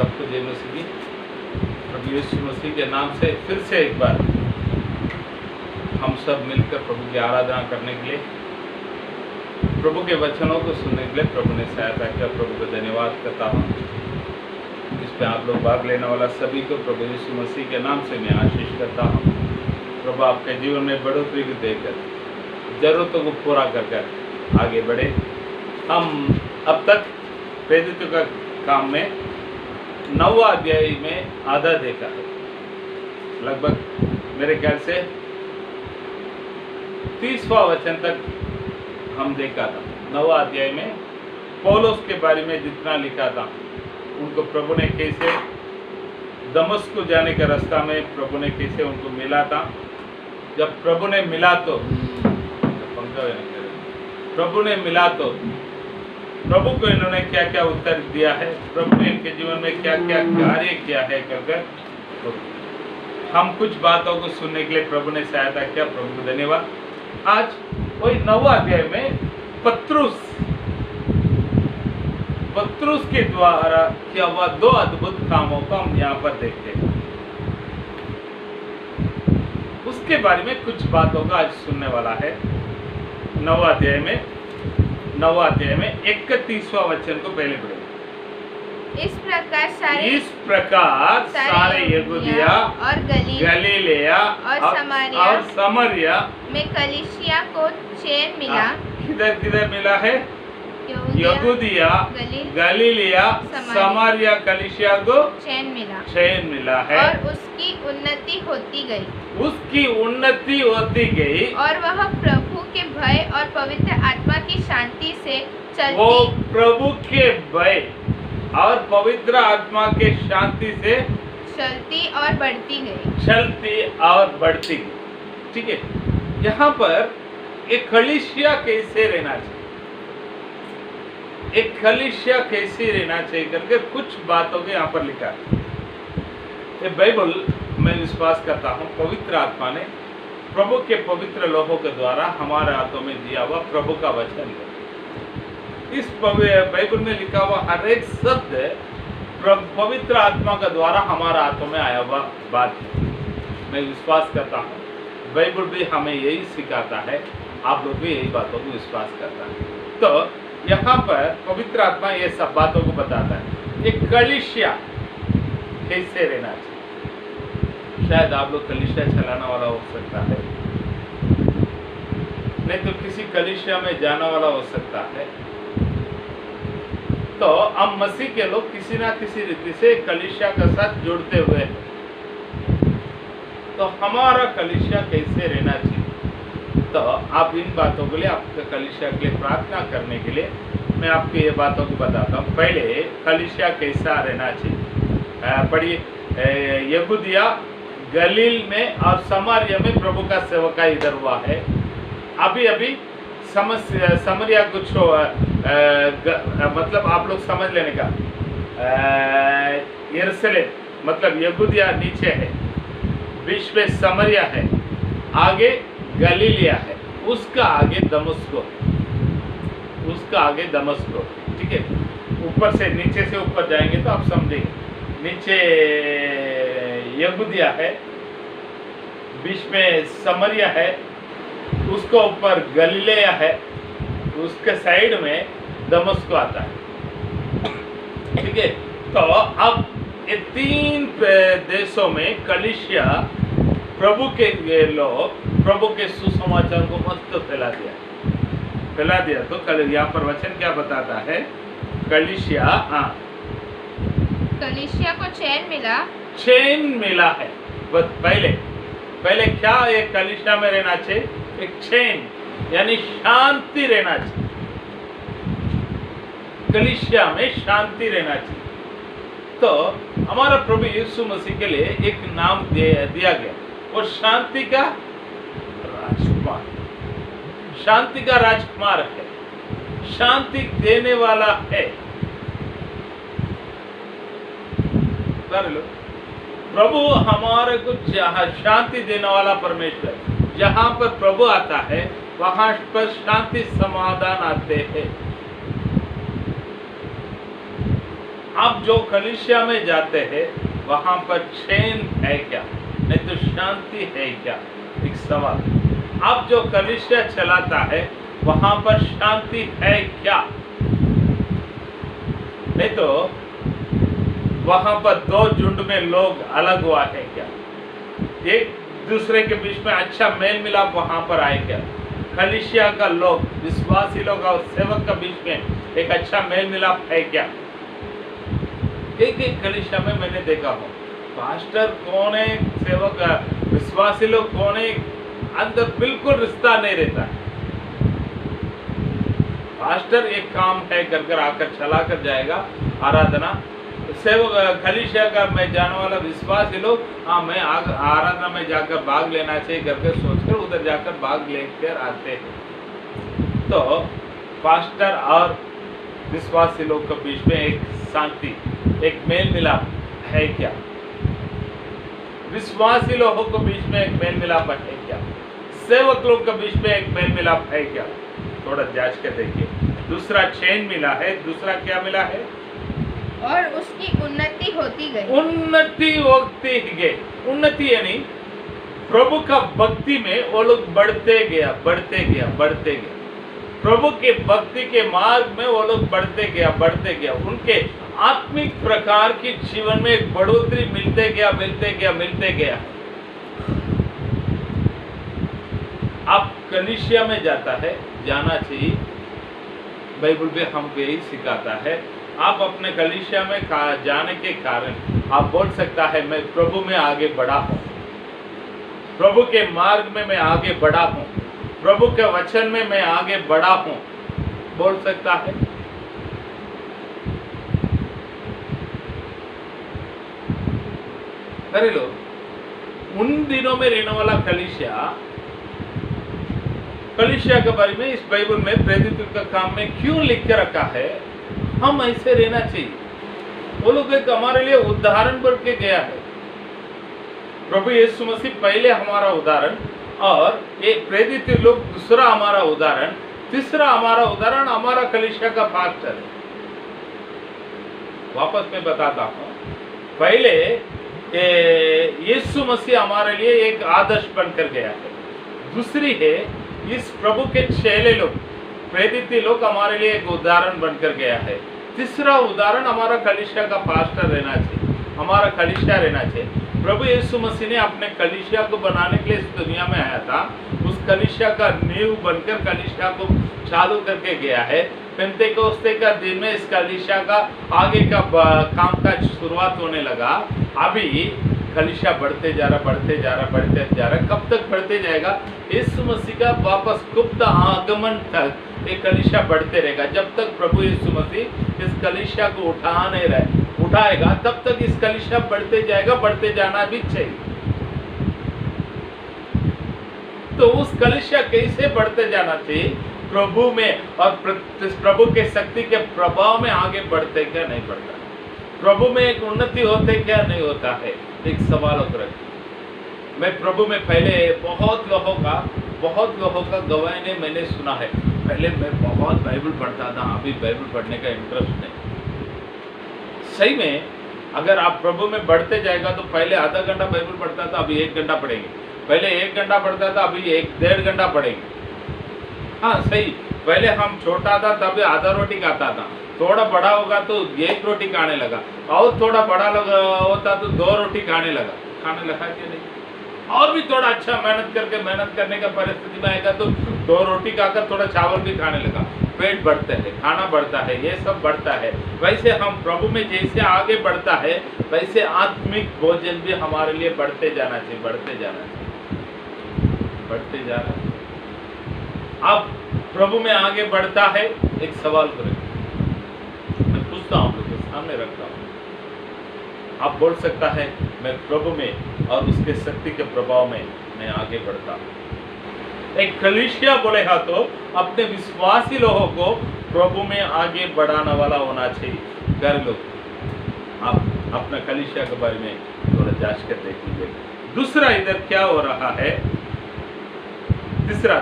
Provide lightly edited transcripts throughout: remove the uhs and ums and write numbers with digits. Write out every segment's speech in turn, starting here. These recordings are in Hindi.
सबको जय मसीह की। प्रभु यीशु मसीह के नाम से फिर से एक बार हम सब मिलकर प्रभु की आराधना करने के लिए, प्रभु के वचनों को सुनने के लिए प्रभु ने सहायता किया। प्रभु को धन्यवाद करता हूँ। इस पे आप लोग भाग लेने वाला सभी को प्रभु यीशु मसीह के नाम से मैं आशीष करता हूँ। प्रभु आपके जीवन में बढ़ोतरी को देकर जरूरतों को पूरा कर आगे बढ़े। हम अब तक प्रेरितों का काम में 9वां अध्याय में आधा देखा है। लगभग मेरे ख्याल से 30वां वचन तक हम देखा था। 9वां अध्याय में पौलुस के बारे में जितना लिखा था, उनको प्रभु ने कैसे दमस्क को जाने के रास्ता में प्रभु ने कैसे उनको मिला था। जब प्रभु ने मिला तो प्रभु को इन्होंने क्या क्या उत्तर दिया है, प्रभु ने इनके जीवन में क्या क्या कार्य किया है कर हम कुछ बातों को सुनने के लिए प्रभु ने सहायता किया। प्रभु को धन्यवाद। आज वही 9वां अध्याय में पत्रुस के द्वारा किया हुआ 2 अद्भुत कामों को हम यहाँ पर देखते हैं। उसके बारे में कुछ बातों का आज सुनने वाला है। 9वां अध्याय में 31वां वचन को पहले पढ़ें। इस प्रकार सारे यहूदिया और गलीलिया और समरिया में कलीसिया को चैन मिला। किधर मिला है? यहूदिया, गलीलिया, समरिया कलीसिया को चैन मिला है और उसकी उन्नति होती गई और वह प्रभु के भय और पवित्र आत्मा की शांति से चलती। वो प्रभु के भय और पवित्र आत्मा के शांति से चलती और बढ़ती गई। ठीक है। यहाँ पर एक कलीसिया कैसे रहना चाहिए, करके कुछ बातों के यहाँ पर लिखा है। ये बाइबल मैं विश्वास करता हूँ पवित्र आत्मा ने प्रभु के पवित्र लोगों के द्वारा हमारे हाथों में दिया हुआ प्रभु का वचन है। इस बाइबल में लिखा हुआ हर एक शब्द पवित्र आत्मा के द्वारा हमारे हाथों में आया हुआ बात है। मैं विश्वास करता हूँ बाइबल भी हमें यही सिखाता है, आप लोग भी यही बातों को विश्वास करता है। तो यहाँ पर पवित्र आत्मा ये सब बातों को बताता है। एक कलीसिया कैसे रहना चाहिए। शायद आप लोग कलीसिया चलाने वाला हो सकता है, नहीं तो किसी कलीसिया में जाने वाला हो सकता है। तो हम मसीह के लोग किसी ना किसी रीति से कलीसिया के साथ जुड़ते हुए हैं। तो हमारा कलीसिया कैसे रहना चाहिए, तो आप इन बातों के लिए, आपके कलीसिया के लिए प्रार्थना करने के लिए मैं आपको ये बातों को बताता हूँ। पहले कलीसिया कैसा रहना चाहिए पढ़िए। यहूदिया, गलील में और समारिया में प्रभु का सेवका इधर हुआ है। अभी समरिया कुछ मतलब आप लोग समझ लेने का, यरूशलेम मतलब यहूदिया नीचे है, बीच में समरिया है, आगे गलीलिया है, उसका आगे दमस्को। ठीक है। ऊपर से नीचे से ऊपर जाएंगे तो आप समझेंगे। नीचे यहूदिया है, बीच में समरिया है, उसको ऊपर गलीलिया है, उसके साइड में दमस्को आता है। ठीक है। तो अब ये 3 देशों में कलीसिया प्रभु के लोग प्रभु के सुसमाचार को मस्त फैला दिया। तो कल यहाँ पर वचन क्या बताता है? कलीसिया को चैन मिला है। बस पहले क्या एक कलीसिया में रहना चाहिए? एक चैन यानी शांति रहना चाहिए। कलीसिया में शांति रहना चाहिए। तो हमारा प्रभु यीशु मसीह के लिए एक नाम दिया गया, और शांति का राजकुमार है, शांति देने वाला है। प्रभु हमारे को शांति देने वाला परमेश्वर। जहाँ पर प्रभु आता है वहां पर शांति समाधान आते हैं। आप जो कलीसिया में जाते हैं वहां पर चैन है क्या, नहीं तो शांति है क्या? एक सवाल। आप जो कलीसिया चलाता है वहां पर शांति है क्या? नहीं तो वहां पर दो झुंड में लोग अलग हुआ है क्या? एक दूसरे के बीच में अच्छा मेल मिलाप वहां पर आए क्या? कलीसिया का लोग, विश्वासी लोग और सेवक के बीच में एक अच्छा मेल मिलाप है क्या? एक एक कलीसिया में मैंने देखा हूँ, पास्टर कौन है, सेवक विश्वासी लोग कौन है, अंदर बिल्कुल रिश्ता नहीं रहता है। पास्टर एक काम है कर कर आकर चला कर जाएगा आराधना, सेवक कलीसिया का मैं जाने वाला विश्वासी लोग, हाँ मैं आराधना में जाकर भाग लेना चाहिए करके सोचकर उधर जाकर भाग लेकर आते हैं। तो पास्टर और विश्वासी लोग के बीच में एक शांति, एक मेल मिलाप है क्या? विश्वासी लोगों के बीच में एक मेल मिलाप है क्या? सेवक लोग के बीच में एक मेल मिलाप है क्या? थोड़ा जांच कर देखिए। दूसरा चैन मिला है, दूसरा क्या मिला है? और उसकी उन्नति होती गई। उन्नति होती गई। उन्नति यानी प्रभु का भक्ति में वो लोग बढ़ते गया, बढ़ते गया, बढ़ते गया। प्रभु के भक्ति के मार्ग में वो लोग बढ़ते गया, बढ़ते गया। उनके आत्मिक प्रकार की जीवन में एक बढ़ोतरी मिलते गया, मिलते गया, मिलते गया। आप कलीसिया में जाता है, जाना चाहिए, बाइबल भी हमको यही सिखाता है। आप अपने कलीसिया में जाने के कारण आप बोल सकता है मैं प्रभु में आगे बढ़ा हूं, प्रभु के मार्ग में मैं आगे बढ़ा हूं, प्रभु के वचन में मैं आगे बढ़ा हूं, बोल सकता है। अरे लोग, उन दिनों में रहने वाला कलीसिया के बारे में इस बाइबल में प्रेरित का काम में क्यों लिख के रखा है? हम ऐसे रहना चाहिए। वो लोग एक हमारे लिए उदाहरण बन के गया है। प्रभु यीशु मसीह पहले हमारा उदाहरण, और एक प्रेरित लोग दूसरा हमारा उदाहरण, तीसरा हमारा उदाहरण हमारा कलीसिया का पास्टर है। वापस मैं बताता हूँ, पहले यीशु मसीह हमारे लिए एक आदर्श बनकर गया है। दूसरी है इस प्रभु के चेले लोग, प्रेरित लोग हमारे लिए एक उदाहरण बनकर गया है। तीसरा उदाहरण हमारा कलीसिया का पास्टर रहना चाहिए, हमारा कलीसिया रहना चाहिए। प्रभु यीशु मसीह ने अपने कलीसिया को बनाने के लिए इस दुनिया में आया था। उस कलीसिया का नींव बनकर कलीसिया को चालू करके गया है। पेंतेकोस्ते का दिन में इस कलीसिया का आगे का काम का शुरुआत होने लगा। अभी कलीसिया बढ़ते जा रहा, बढ़ते जा रहा, बढ़ते जा रहा। कब तक बढ़ते जाएगा? यीशु मसीह का वापस गुप्त आगमन तक ये कलीसिया बढ़ते रहेगा। जब तक प्रभु यीशु मसीह इस कलीसिया को उठाएगा तब तक इस कलीसिया बढ़ते जाएगा, बढ़ते जाना भी चाहिए। तो उस कलीसिया कैसे बढ़ते जाना चाहिए? प्रभु में और प्रभु के शक्ति के प्रभाव में आगे बढ़ते क्या नहीं बढ़ता? प्रभु में एक उन्नति होते क्या नहीं होता है? एक सवाल होकर मैं प्रभु में पहले बहुत लोगों का गवाही ने मैंने सुना है। पहले मैं बहुत बाइबल पढ़ता था, अभी बाइबल पढ़ने का इंटरेस्ट नहीं। सही में अगर आप प्रभु में बढ़ते जाएगा तो पहले आधा घंटा बाइबल पढ़ता था, अभी 1 घंटा पढ़ेंगे। पहले 1 घंटा पढ़ता था, अभी 1-1.5 घंटा पढ़ेंगे। हाँ सही, पहले हम छोटा था तभी आधा रोटी खाता था, थोड़ा बड़ा होगा तो 1 रोटी खाने लगा, और थोड़ा बड़ा होता तो 2 रोटी खाने लगा कि नहीं? और भी थोड़ा अच्छा मेहनत करने का परिस्थिति में आएगा तो 2 रोटी खाकर थोड़ा चावल भी खाने लगा। पेट बढ़ता है, खाना बढ़ता है, ये सब बढ़ता है। वैसे हम प्रभु में जैसे आगे बढ़ता है वैसे आत्मिक भोजन भी हमारे लिए बढ़ते जाना चाहिए, बढ़ते जाना है। अब प्रभु में आगे बढ़ता है, एक सवाल करें, मैं पूछता हूँ, आप लोग के सामने रखता हूँ। आप बोल सकता है मैं प्रभु में और उसके शक्ति के प्रभाव में मैं आगे बढ़ता हूँ। एक कलीसिया बोलेगा तो अपने विश्वासी लोगों को प्रभु में आगे बढ़ाने वाला होना चाहिए। घर लोग, आप अपना कलीसिया के बारे में थोड़ा जांच कर देख लीजिए। दूसरा इधर क्या हो रहा है? तीसरा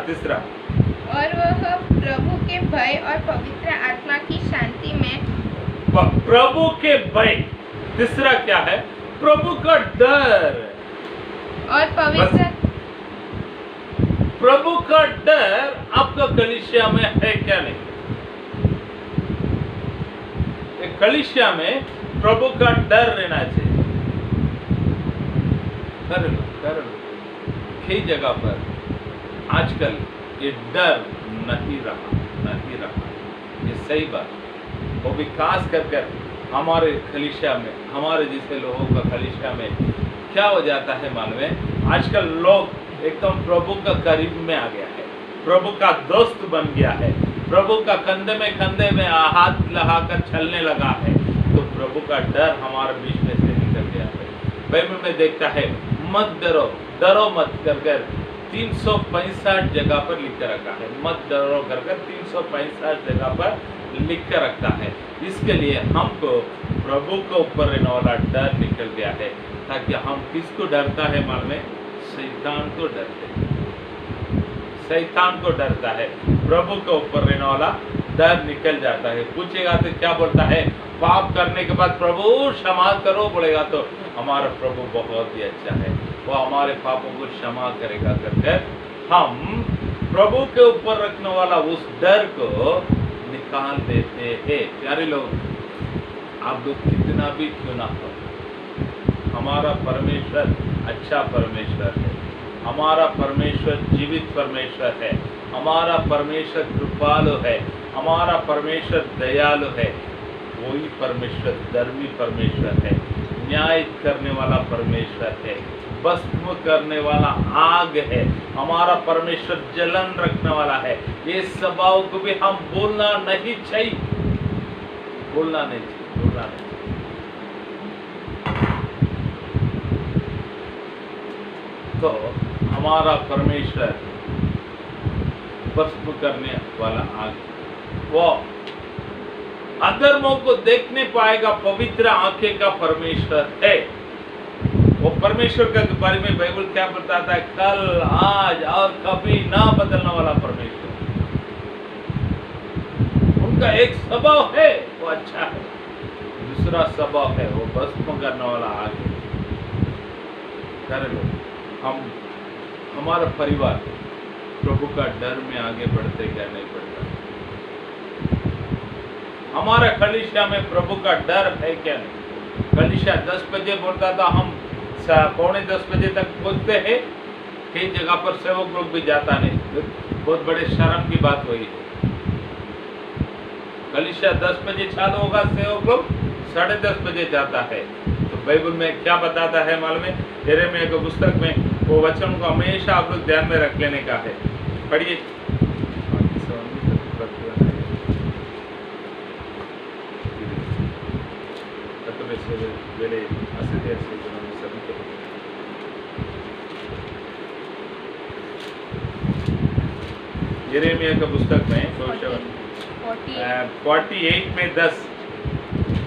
और वह प्रभु के भय और पवित्र आत्मा की शांति में प्रभु के भय। तीसरा क्या है? प्रभु का डर। और पवित्र प्रभु का डर आपका कलीसिया में है क्या? नहीं। एक कलीसिया में प्रभु का डर रहना चाहिए। कर लो कई जगह पर आजकल ये डर नहीं रहा। ये सही बात। वो भी खास कर हमारे कलीसिया में, हमारे जैसे लोगों का कलीसिया में क्या हो जाता है मालूम है? आजकल लोग एकदम प्रभु का करीब में आ गया है, प्रभु का दोस्त बन गया है, प्रभु का कंधे में हाथ लगाकर चलने लगा है। तो प्रभु का डर हमारे बीच में से निकल गया है। बाइबल में देखता है मत डरो मत कर 365 जगह पर लिख कर रखा है। मत डरो कर 365 जगह पर लिख कर रखता है। इसके लिए हमको प्रभु के ऊपर रहने वाला डर निकल गया है, ताकि हम किसको डरता है मालूम है? शैतान को डरता है। प्रभु के ऊपर रहने वाला डर निकल जाता है। पूछेगा तो क्या बोलता है? पाप करने के बाद प्रभु क्षमा करो बोलेगा तो हमारा प्रभु बहुत ही अच्छा है, वो हमारे पापों को क्षमा करेगा कर हम प्रभु के ऊपर रखने वाला उस डर को निकाल देते हैं। प्यारे लोग, आप लोग कितना भी क्यों ना हो, हमारा परमेश्वर अच्छा परमेश्वर है, हमारा परमेश्वर जीवित परमेश्वर है, हमारा परमेश्वर कृपालु है, हमारा परमेश्वर दयालु है। वही परमेश्वर धर्मी परमेश्वर है, न्याय करने वाला परमेश्वर है, भस्म करने वाला आग है। हमारा परमेश्वर जलन रखने वाला है। ये स्वभाव को भी हम बोलना नहीं चाहिए। तो हमारा परमेश्वर भस्म करने वाला आग, वो अधर्मों को देखने पाएगा पवित्र आंखें का परमेश्वर है। वो परमेश्वर के बारे में बाइबल क्या बताता है? कल, आज और कभी ना बदलने वाला परमेश्वर। उनका एक स्वभाव है वो अच्छा है, दूसरा स्वभाव है वो भस्म करने वाला आग है। कर लो, हम हमारा परिवार प्रभु का डर में आगे बढ़ते क्या नहीं बढ़ता? हमारा कलीसिया में प्रभु का डर है क्या नहीं? कलीसिया 10 बजे बोलता था, हम 9:45 बजे तक पहुंचते हैं। कई जगह पर सेवक लोग भी जाता नहीं, बहुत बड़े शर्म की बात हुई है। कलीसिया 10 बजे चालू होगा, सेवक लोग 10:30 बजे जाता है। तो बाइबल में क्या बताता है मालूम है? यिर्मयाह की पुस्तक में वो वचन को हमेशा आप लोग ध्यान में रख लेने का है। पढ़िए। यिर्मयाह की पुस्तक में 48 में 10,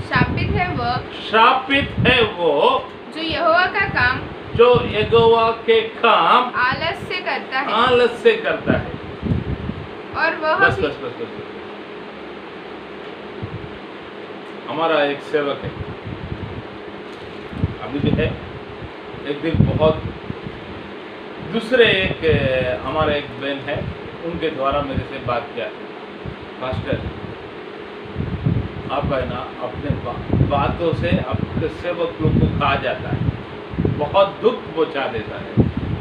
शापित है वो जो यहोवा के काम आलस से करता है और वह बस। हमारा एक सेवक है, अभी भी है। एक दिन बहुत दूसरे एक हमारा एक बहन है, उनके द्वारा मेरे से बात किया, पास्टर आप है ना अपने बातों से अपने सेवक लोग को खा जाता है, बहुत दुख पहुंचा देता है।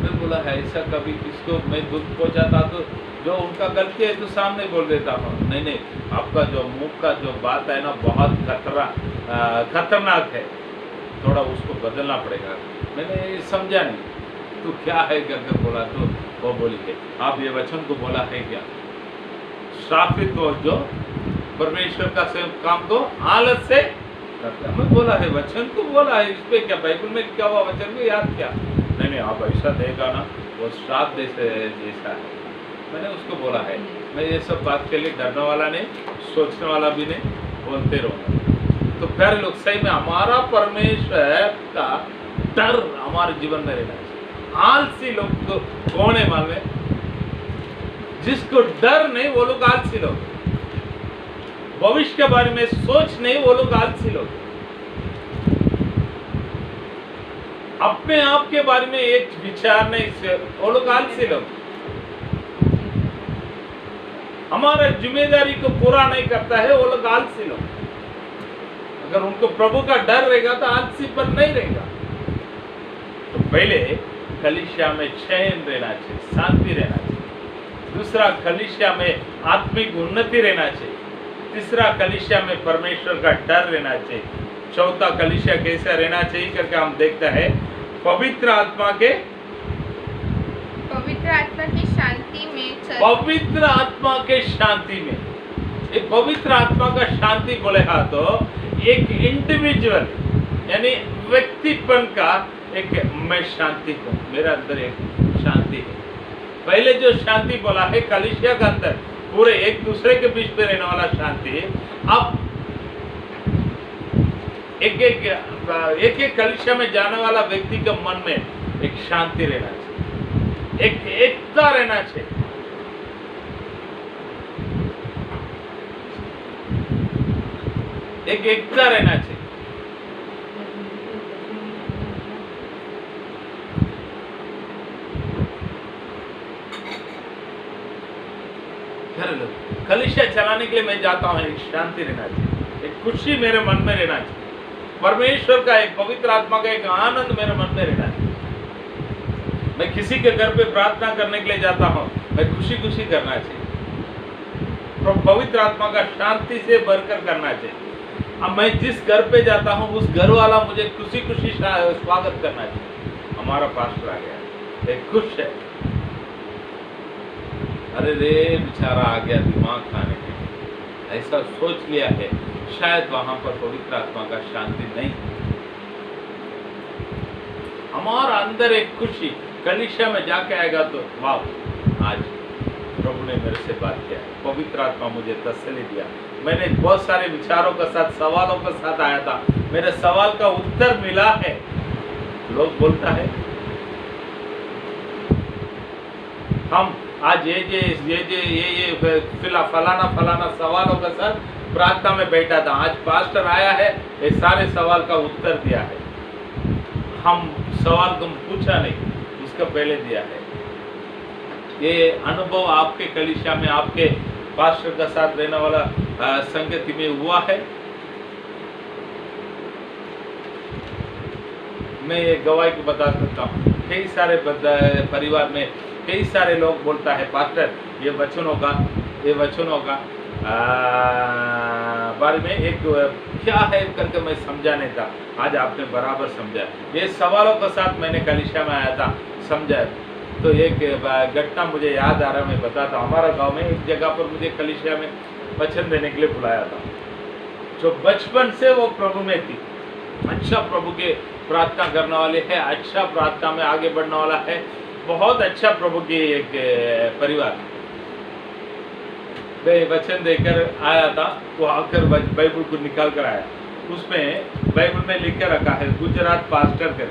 मैं बोला है ऐसा कभी किसको मैं दुख पहुंचाता तो जो उनका गलती है तो सामने बोल देता हूँ। नहीं, आपका जो मुख का जो बात है ना बहुत खतरनाक है, थोड़ा उसको बदलना पड़ेगा। मैंने समझा नहीं तो क्या है करके बोला, तो वो बोली है आप ये वचन को बोला है क्या? श्रापित हो जो परमेश्वर का काम को आलस से करता है। मैं बोला है वचन को बोला है, इस पे क्या बाइबल में क्या हुआ वचन को याद क्या? नहीं, आप ऐसा देगा ना वो श्राप जैसा है। मैंने उसको बोला है मैं ये सब बात के लिए डरने वाला नहीं, सोचने वाला भी नहीं, बोलते रहूँगा। तो प्यारे लोग, सही में हमारा परमेश्वर का डर हमारे जीवन में रहना चाहिए। आलसी लोग तो कौन है मालूम है? जिसको डर नहीं वो लोग आलसी लोग। भविष्य के बारे में सोच नहीं, वो लोग आलसी लोग। अपने आप के बारे में एक विचार नहीं, वो लोग आलसी लोग। हमारा जिम्मेदारी को पूरा नहीं करता है, वो लोग आलसी लोग। अगर उनको प्रभु का डर रहेगा तो आलसी पर नहीं रहेगा। तो पहले कलीसिया में चैन रहना चाहिए, शांति रहना चाहिए। दूसरा, कलीसिया में आत्मिक उन्नति रहना चाहिए। तीसरा, कलीसिया में परमेश्वर का डर रहना चाहिए। चौथा, कलीसिया कैसा रहना चाहिए करके हम देखते हैं, पवित्र आत्मा की शांति में पवित्र आत्मा के शांति में। एक पवित्र आत्मा का शांति बोले हाँ तो एक इंडिविजुअल यानी व्यक्तिपन का एक मैं शांति हूँ, मेरा अंदर एक शांति है। पहले जो शांति बोला है कलीसिया के अंदर पूरे एक दूसरे के बीच में रहने वाला शांति, अब एक कलीसिया में जाने वाला व्यक्ति के मन में एक शांति रहना चाहिए, एक एकता रहना चाहिए। एक एकता रहना चाहिए। कलीसिया चलाने के लिए मैं जाता हूँ, एक शांति रहना चाहिए, एक खुशी मेरे मन में रहना चाहिए, परमेश्वर का एक पवित्र आत्मा का एक आनंद मेरे मन में रहना चाहिए। मैं किसी के घर पे प्रार्थना करने के लिए जाता हूँ, मैं खुशी खुशी करना चाहिए, पवित्र आत्मा का शांति से भरकर करना चाहिए। अब मैं जिस घर पे जाता हूँ उस घर वाला मुझे खुशी खुशी स्वागत करना चाहिए। हमारा पास्टर आ गया, एक खुश है, अरे रे बेचारा आ गया दिमाग खाने के लिए, ऐसा सोच लिया है, शायद वहां पर पवित्र आत्मा का शांति नहीं। हमारा अंदर एक खुशी कलीसिया में जाके आएगा तो वाह, आज प्रभु ने मेरे से बात किया, पवित्र आत्मा मुझे तसल्ली दिया। मैंने बहुत सारे विचारों के साथ, सवालों के साथ आया था, मेरे सवाल का उत्तर मिला है। लोग बोलता है हम आज ये फलाना सवालों के साथ प्रार्थना में बैठा था, आज पास्टर आया है, ये सारे सवाल का उत्तर दिया है। हम सवाल तुम पूछा नहीं, उसका पहले दिया है। ये अनुभव आपके कलीसिया में, आपके पास्टर का साथ रहने वाला संगति में हुआ है? मैं ये गवाही को बता सकता हूँ, कई सारे परिवार में कई सारे लोग बोलता है पास्टर ये वचनों का बारे में एक क्या है करके मैं समझा नहीं था, आज आपने बराबर समझा। ये सवालों के साथ मैंने कलीसिया में आया था, समझा। तो एक घटना मुझे याद आ रहा, मैं बताता हूँ। हमारा गांव में एक जगह पर मुझे कलीसिया में वचन देने के लिए बुलाया था, जो बचपन से वो प्रभु में थी, अच्छा प्रभु के प्रार्थना करने वाले है, अच्छा प्रार्थना में आगे बढ़ने वाला है, बहुत अच्छा प्रभु की एक परिवार। मैं वचन देकर आया था, वो आकर बाइबल को निकाल कर आया, उसमें बाइबल में लिख कर रखा है गुजरात पास्टर करके।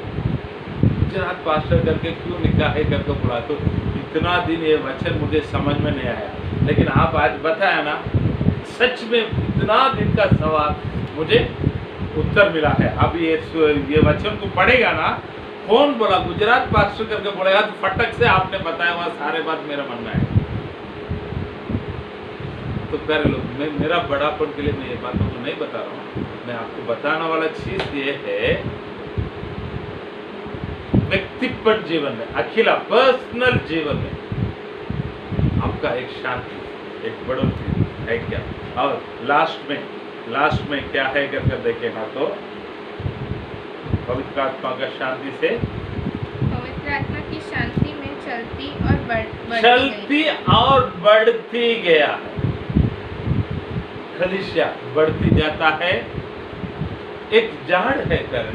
गुजरात पास्टर करके क्यों लिखा है करके बोला, तो इतना दिन ये वचन मुझे समझ में नहीं आया, लेकिन आप आज बताया ना, सच में इतना दिन का सवाल मुझे उत्तर मिला है। अब ये वचन को पढ़ेगा ना, कौन बोला गुजरात पास्टर करके बोलेगा तो फटक से आपने बताया हुआ सारे बात मेरा मन में है, तो कर लो। मैं मेरा बड़ापन के लिए मैं ये बातों को नहीं बता रहा हूँ, मैं आपको बताने वाला चीज ये है, व्यक्तिगत जीवन में, अकेला पर्सनल जीवन में आपका एक शांति, एक बढ़ोतरी है क्या। और लास्ट में क्या है करके देखे ना, तो पवित्र आत्मा का शांति से, पवित्र आत्मा की शांति में चलती और बढ़ती गया है। कलीसिया बढ़ती जाता है, एक झाड़ है कर,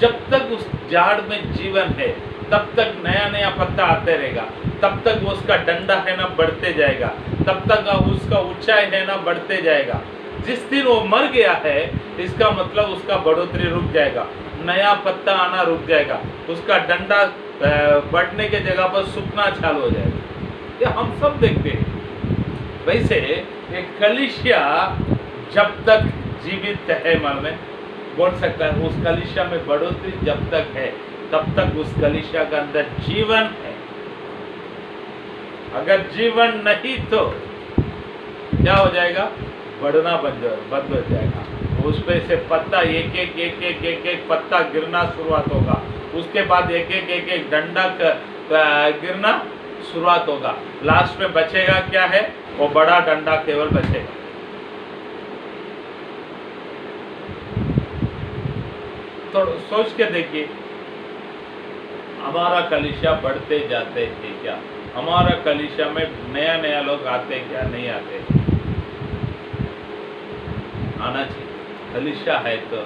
जब तक उस झाड़ में जीवन है तब तक नया नया पत्ता आते रहेगा, तब तक उसका डंडा है ना बढ़ते जाएगा, तब तक उसका ऊंचाई है ना बढ़ते जाएगा। जिस दिन वो मर गया है, इसका मतलब उसका बढ़ोतरी रुक जाएगा, नया पत्ता आना रुक जाएगा, उसका डंडा बढ़ने के जगह पर सूखना चालू हो जाएगा। ये हम सब देखते हैं। वैसे एक कलीसिया जब तक जीवित है मन में, बोल सकता है उस कलीसिया में बढ़ोतरी जब तक है तब तक उस कलीसिया के अंदर जीवन है। अगर जीवन नहीं तो क्या हो जाएगा? बढ़ना बंद हो जाएगा। उस पे से पत्ता एक एक पत्ता गिरना शुरुआत होगा, उसके बाद एक एक डंडा गिरना शुरुआत होगा। लास्ट में बचेगा क्या है? वो बड़ा डंडा केवल बचेगा। तो सोच के देखिए, हमारा कलीसिया बढ़ते जाते हैं क्या? हमारा कलीसिया में नया नया लोग आते क्या? नहीं आते? आना चाहिए। कलीसिया है तो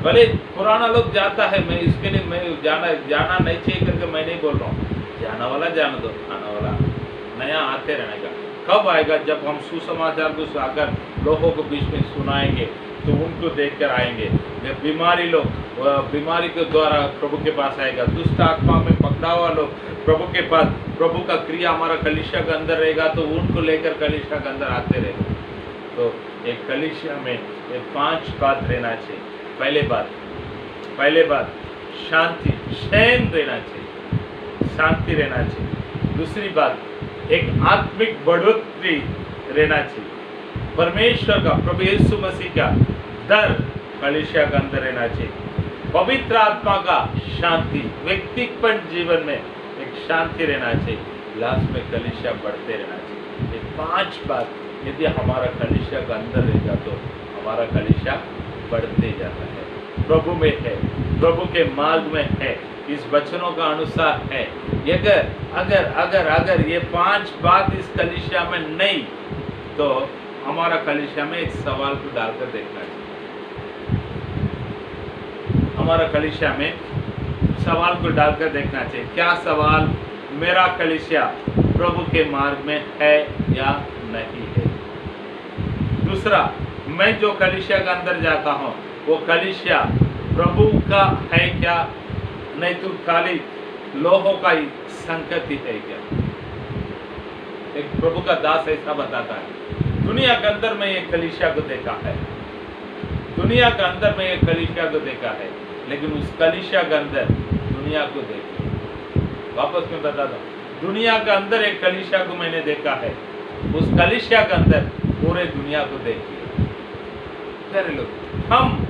भले पुराना लोग जाता है, मैं इसके लिए मैं जाना नहीं चाहिए करके मैं नहीं बोल रहा हूँ। जाना वाला जाना दो, आना वाला नया आते रहने का। कब आएगा? जब हम सुसमाचार को आकर लोगों को बीच में सुनाएंगे तो उनको देखकर आएंगे। जब बीमारी लोग बीमारी के द्वारा प्रभु के पास आएगा, दुष्ट आत्मा में पकड़ा हुआ लोग प्रभु के पास, प्रभु का क्रिया हमारा कलीसिया के अंदर रहेगा तो उनको लेकर कलीसिया के अंदर आते रहेंगे। तो एक कलीसिया में ये 5 बात रहना चाहिए। पहले बात शांति, चैन रहना चाहिए, शांति रहना चाहिए। दूसरी बात, एक आत्मिक बढ़ोतरी रहना चाहिए। परमेश्वर का, प्रभु यीशु मसीह का डर कलीसिया के अंदर रहना चाहिए। पवित्र आत्मा का शांति, व्यक्तिगत जीवन में एक शांति रहना चाहिए। लास्ट में कलीसिया बढ़ते रहना चाहिए। ये 5 बात यदि हमारा कलीसिया के अंदर रहेगा तो हमारा कलीसिया बढ़ते जाता है, प्रभु में है, प्रभु के मार्ग में है, इस वचनों का अनुसार है। अगर ये 5 बात इस कलीसिया में नहीं तो हमारा कलीसिया में एक सवाल को डालकर देखना चाहिए। हमारा कलीसिया में सवाल को डालकर देखना चाहिए। क्या सवाल? मेरा कलीसिया प्रभु के मार्ग में है या नहीं है? दूसरा, मैं जो कलीसिया के अंदर जाता हूँ वो कलीसिया प्रभु का है क्या? नहीं तो खाली लोगों का ही संगति है क्या? एक प्रभु का दास ऐसा बताता है, दुनिया के अंदर में एक कलीसिया को देखा है, दुनिया के अंदर में एक कलीसिया को देखा है, लेकिन उस कलीसिया के अंदर दुनिया को देखा। वापस मैं बताता हूँ, दुनिया के अंदर एक कलीसिया को मैंने देखा है, उस कलीसिया के अंदर पूरे दुनिया को देख लिया। प्यारे लोग, हम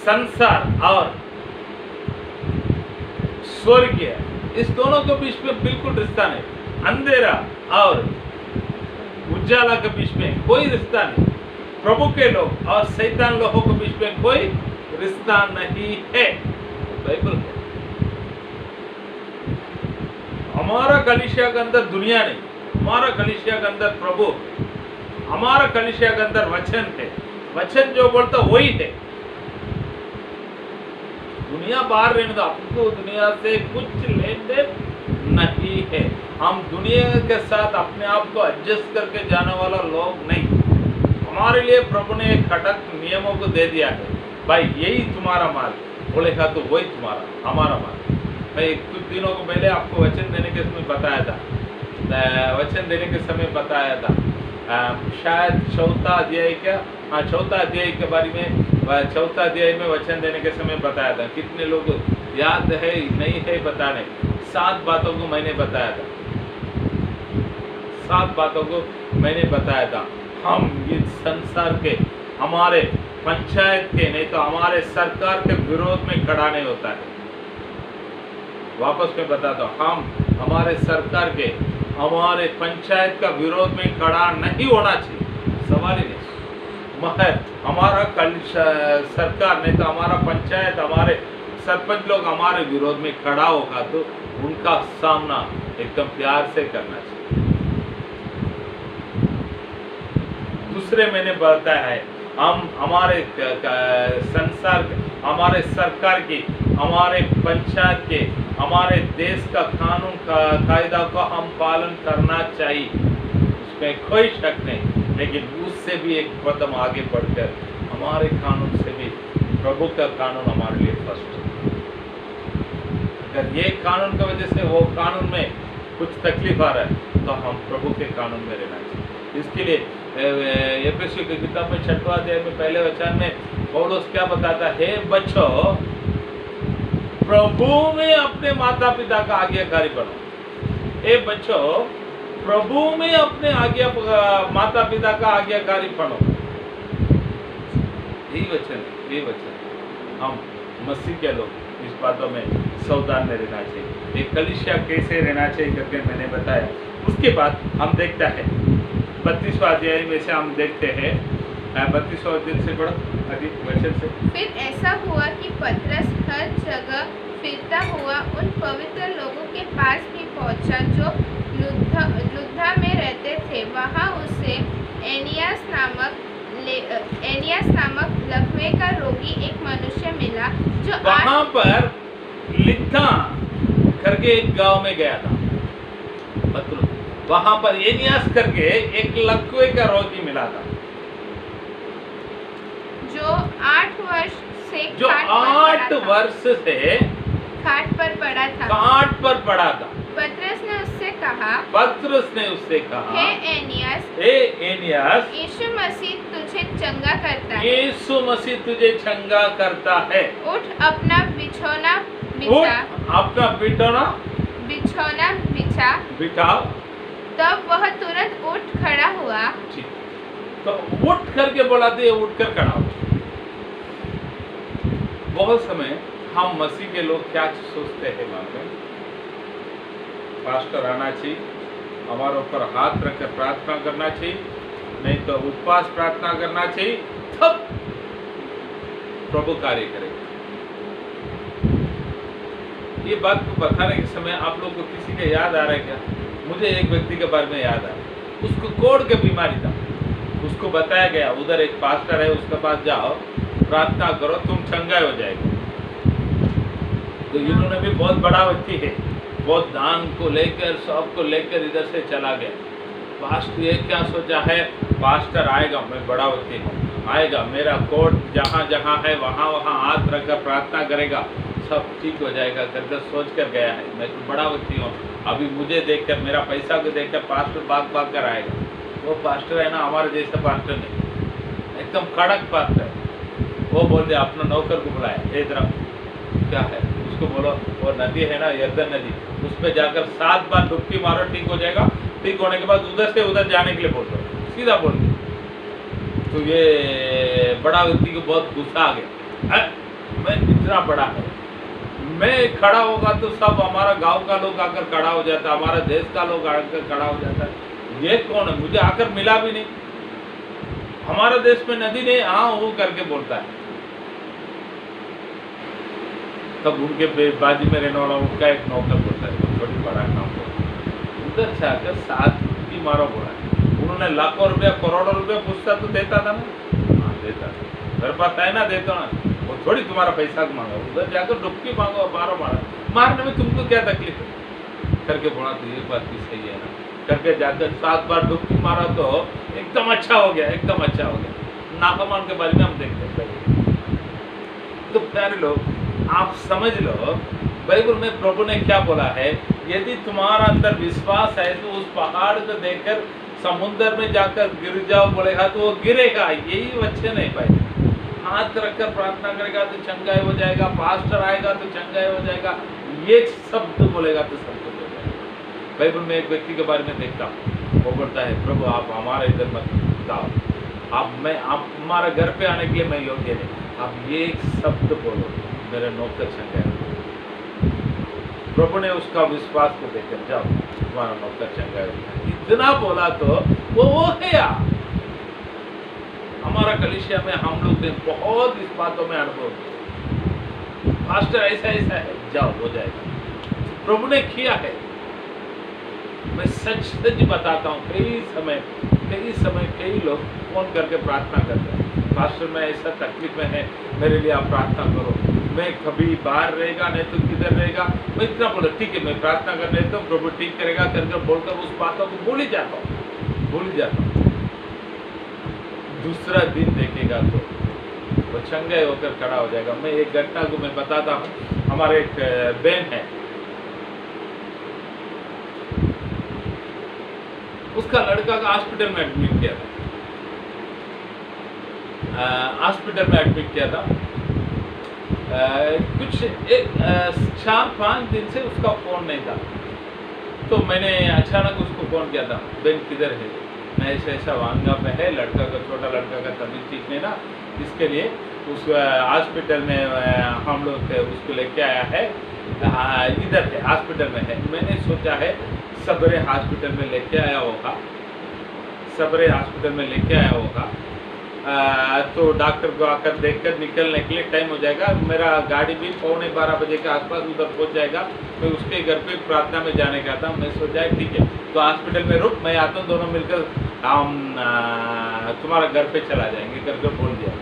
संसार और स्वर्गीय इस दोनों के बीच में बिल्कुल रिश्ता नहीं। अंधेरा और उजाला के बीच में कोई रिश्ता नहीं। प्रभु के लोग और शैतान लोगों के बीच में कोई रिश्ता नहीं है। बाइबल है। हमारा कलीसिया के अंदर दुनिया नहीं, हमारा कलीसिया के अंदर प्रभु, हमारा कलीसिया के अंदर वचन है। वचन जो बोलता वही है। दुनिया बाहर रहने दो, आपको दुनिया से कुछ लेन देन नहीं है। हम दुनिया के साथ अपने आप को एडजस्ट करके जाने वाला लोग नहीं। हमारे लिए प्रभु ने एक खटक नियमों को दे दिया है, भाई यही तुम्हारा मार्ग, बोलेगा तो वही तुम्हारा, हमारा मार्ग। मैं कुछ दिनों को पहले आपको वचन देने के समय बताया था, वचन देने के समय बताया था, शायद चौथा अध्याय के बारे में, चौथा अध्याय में वचन देने के समय बताया था। कितने लोग याद है नहीं है बताने। 7 बातों को मैंने बताया था, 7 बातों को मैंने बताया था। हम इस संसार के, हमारे पंचायत के, नहीं तो हमारे सरकार के विरोध में खड़ा नहीं होता है। वापस में बताता हूँ, हम हमारे सरकार के, हमारे पंचायत का विरोध में खड़ा नहीं होना चाहिए, सवाल ही नहीं। मगर हमारा सरकार नहीं तो हमारा पंचायत, हमारे सरपंच लोग हमारे विरोध में खड़ा होगा तो उनका सामना एकदम प्यार से करना चाहिए। दूसरे मैंने बताया है, हम हमारे संसार, हमारे सरकार की, हमारे पंचायत के, हमारे देश का कानून कायदा को हम पालन करना चाहिए, उसमें कोई शक नहीं। लेकिन उससे भी एक कदम आगे बढ़कर हमारे कानून से भी प्रभु का कानून हमारे लिए फर्स्ट है। अगर ये कानून की वजह से वो कानून में कुछ तकलीफ आ रहा है तो हम प्रभु के कानून में रहना चाहिए। इसके लिए एफएससी की किताब में 6वां अध्याय में पहले वचन में पौलुस क्या बताता है? हे बच्चों, प्रभु में अपने माता पिता का आज्ञाकारी बनो। हे बच्चों, प्रभु में अपने माता पिता का आज्ञाकारी बनो। यही वचन है, यही वचन। हम मसीह के लोग इस बातों में सावधान में रहना चाहिए। एक कलीसिया कैसे रहना चाहिए करके मैंने बताया। उसके बाद हम देखता है 32वां अध्याय में से हम देखते हैं 32वां अध्याय से पढ़ो अधिक वचन से। फिर ऐसा हुआ कि पतरस हर जगह फिरता हुआ उन पवित्र लोगों के पास भी पहुंचा जो लुद्धा में रहते थे। वहां उसे एनियास नामक लकवे का रोगी एक मनुष्य मिला जो वहां पर लिद्दा करके एक गांव में गया था। मतलब वहां पर एनियास करके एक लकवे का रोगी मिला था जो 8 वर्ष से खाट पर पड़ा था। पतरस ने उससे कहा, हे एनियास, यीशु मसीह तुझे चंगा करता है। उठ अपना बिछौना बिछा। तब वह तुरंत उठ खड़ा हुआ। तो उठ करके बोला दे, उठ कर खड़ा हो। बहुत समय हम मसीह के लोग क्या सोचते हैं मालूम? पास्टर आना चाहिए, हमारे ऊपर हाथ रखकर प्रार्थना करना चाहिए, नहीं तो उपवास प्रार्थना करना चाहिए, तब प्रभु कार्य करेगा। ये बात को बताने के समय आप लोगों को किसी का याद आ रहा है क्या? मुझे एक व्यक्ति के बारे में याद आ रहा है। उसको कोढ़ की बीमारी था। उसको बताया गया उधर एक पास्टर है, उसके पास जाओ, प्रार्थना करो, तुम चंगाई हो जाएगा। तो इन्होंने भी बहुत बड़ा व्यक्ति है, बहुत दान को लेकर सबको लेकर इधर से चला गया। पास्टर ये क्या सोचा है, पास्टर आएगा, मैं बड़ा व्यक्ति हूँ, आएगा, मेरा कोट जहाँ जहाँ है वहाँ वहाँ हाथ रखकर प्रार्थना करेगा, सब ठीक हो जाएगा करके सोच कर गया है। मैं तो बड़ा व्यक्ति हूँ, अभी मुझे देखकर, मेरा पैसा को देखकर पास्टर भाग कर आएगा। वो पास्टर है ना, हमारे जैसा पास्टर नहीं, एकदम कड़क पास्टर है। वो बोल दिया, अपना नौकर को बुलाया, इधर क्या है, उसको बोलो वो नदी है ना, यर्दन नदी, उस पर जाकर 7 बार डुबकी मारो, ठीक हो जाएगा। ठीक होने के बाद उधर से उधर जाने के लिए बोल दो, सीधा बोल दो। तो ये बड़ा व्यक्ति को बहुत गुस्सा आ गया, मैं इतना बड़ा है, मैं खड़ा होगा तो सब हमारा गांव का लोग आकर खड़ा हो जाता, हमारा देश का लोग आकर खड़ा हो जाता, ये कौन है, मुझे आकर मिला भी नहीं, हमारे देश में नदी नहीं, हाँ वो करके बोलता है। तब उनके बाजी में रहने वाला उनका एक नौकर बोलता है, बड़ी बड़ा काम बोलता, उधर से आकर 7 डुबकी मारो बोला। उन्होंने लाखों रुपया करोड़ों रुपया पूछता तो देता था ना, हाँ देता था, मेरे पास है ना, देता ना, वो थोड़ी तुम्हारा पैसा मांगा, उधर जाकर डुबकी मांगो, मारो, मारने में तुमको क्या तकलीफ है करके बोला। तो ये बात भी सही है ना करके जाकर 7 बार डुबकी मारा तो एकदम अच्छा हो गया, एकदम अच्छा हो गया। नाफरमान के बारे में हम देखते हैं। तो प्यारे लोग, आप समझ लो बाइबल में प्रभु ने क्या बोला है, यदि तुम्हारा अंदर विश्वास है तो उस पहाड़ को देखकर समुद्र में जाकर गिर जाओ बोलेगा तो वो गिरेगा। यही वचन है भाई, हाथ रखकर प्रार्थना करेगा तो चंगाई हो जाएगा, पास्टर आएगा तो चंगाई हो जाएगा, ये शब्द बोलेगा तो सब कुछ हो जाएगा। बाइबल में एक व्यक्ति के बारे में देखता हूँ, वो बोलता है, प्रभु आप हमारे इधर मत आओ, आप हमारा घर पे आने के लिए मैं योग्य नहीं, आप ये एक शब्द बोलो, मेरे नौकर चंगाई। प्रभु ने उसका विश्वास को देखकर, जाओ तुम्हारा नौकर चंगाई। इतना बोला तो वो हो गया। हमारा कलीसिया में हम लोग ने बहुत इस बातों में अनुभव किया, पास्टर ऐसा है, जाओ हो जाएगा। प्रभु ने किया है। मैं सच बताता हूँ, कई समय कई लोग फोन करके प्रार्थना करते हैं, पास्टर मैं ऐसा तकलीफ में है, मेरे लिए आप प्रार्थना करो, मैं कभी बाहर रहेगा नहीं तो किधर रहेगा। मैं इतना बोला, ठीक है मैं प्रार्थना करने तो प्रभु ठीक करेगा करके बोलकर उस बातों को भूल ही जाता हूँ। दूसरा दिन देखेगा तो वो चंगाई होकर खड़ा हो जाएगा। मैं एक घटना को मैं बताता हूँ। हमारे एक बहन है, उसका लड़का का हॉस्पिटल में एडमिट किया था, हॉस्पिटल में एडमिट किया था। कुछ 4-5 दिन से उसका फ़ोन नहीं था, तो मैंने अचानक उसको फ़ोन किया था, बहन किधर है, मैं ऐसा वांगा में है, लड़का का छोटा लड़का का तबीयत ठीक नहीं ना, इसके लिए उस हॉस्पिटल में हम लोग उसको लेके आया है, इधर है हॉस्पिटल में है। मैंने सोचा है सबरे हॉस्पिटल में लेके आया होगा, सबरे हॉस्पिटल में लेके आया होगा, तो डॉक्टर को आकर देखकर निकलने के लिए टाइम हो जाएगा, मेरा गाड़ी भी 11:15 बजे के आसपास उधर पहुंच जाएगा, मैं उसके घर पे प्रार्थना में जाने का था। मैं सोचा ठीक है तो हॉस्पिटल में रुक, मैं आता हूँ, दोनों मिलकर हम तुम्हारा घर पे चला जाएंगे करके बोल दिया।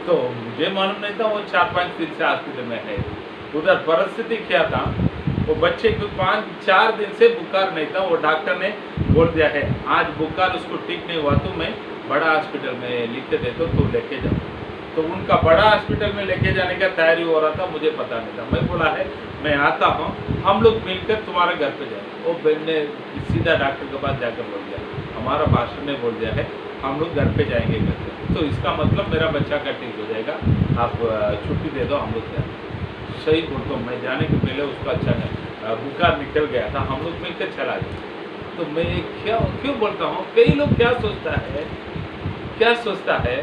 तो मुझे मालूम नहीं था वो 4-5 दिन से हॉस्पिटल में है। उधर परिस्थिति क्या था, वो बच्चे को 5-4 दिन से बुखार नहीं था, वो डॉक्टर ने बोल दिया है आज बुखार उसको ठीक नहीं हुआ तो मैं बड़ा हॉस्पिटल में लिख के देता हूँ, तो लेके जाओ। तो उनका बड़ा हॉस्पिटल में लेके जाने का तैयारी हो रहा था, मुझे पता नहीं था। मैं बोला है मैं आता हूँ, हम लोग मिलकर तुम्हारे घर पे जाए। वो बहन ने सीधा डॉक्टर के पास जाकर बोल दिया, हमारा भाषण ने बोल दिया है हम लोग घर पे जाएंगे घर पे, तो इसका मतलब मेरा बच्चा का ठीक हो जाएगा, आप छुट्टी दे दो, हम लोग जाए। सही बोलता हूँ, मैं जाने के पहले उसका अच्छा बुखार निकल गया था, हम लोग मिलकर चला गए। तो मैं क्यों बोलता हूँ, कई लोग क्या सोचता है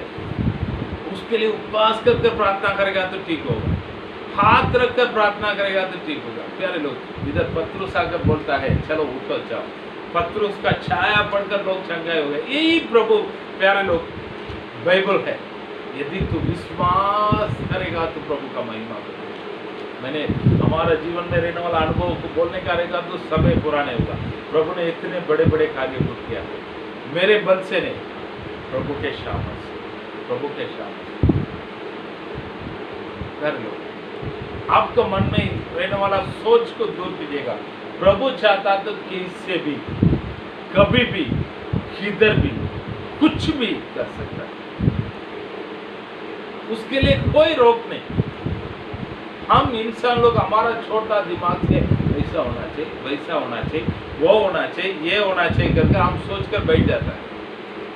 उसके लिए उपवास कर प्रार्थना करेगा तो ठीक होगा, हाथ रखकर प्रार्थना करेगा तो ठीक होगा। प्यारे लोग, इधर पत्रुस आकर बोलता है चलो उठो जाओ, पत्रुस का छाया पढ़कर लोग चंगाए हो गए। यही प्रभु प्यारे लोग बाइबल है, यदि तू विश्वास करेगा तो प्रभु का महिमा करेगा। मैंने हमारा जीवन में रहने वाला अनुभव को बोलने का रहेगा तो समय पूरा नहीं होगा। प्रभु ने इतने बड़े बड़े कार्य को किया है, मेरे बल से नहीं, प्रभु के शाबाश, प्रभु के शाबाश। कर लो, आपको मन में रहने वाला सोच को दूर कीजिएगा। प्रभु चाहता तो किसी भी, कभी भी, किधर भी, कुछ भी कर सकता है, उसके लिए कोई रोक नहीं। हम इंसान लोग, हमारा छोटा दिमाग से ऐसा होना चाहिए, वैसा होना चाहिए, वो होना चाहिए, ये होना चाहिए करके हम सोचकर बैठ जाता है।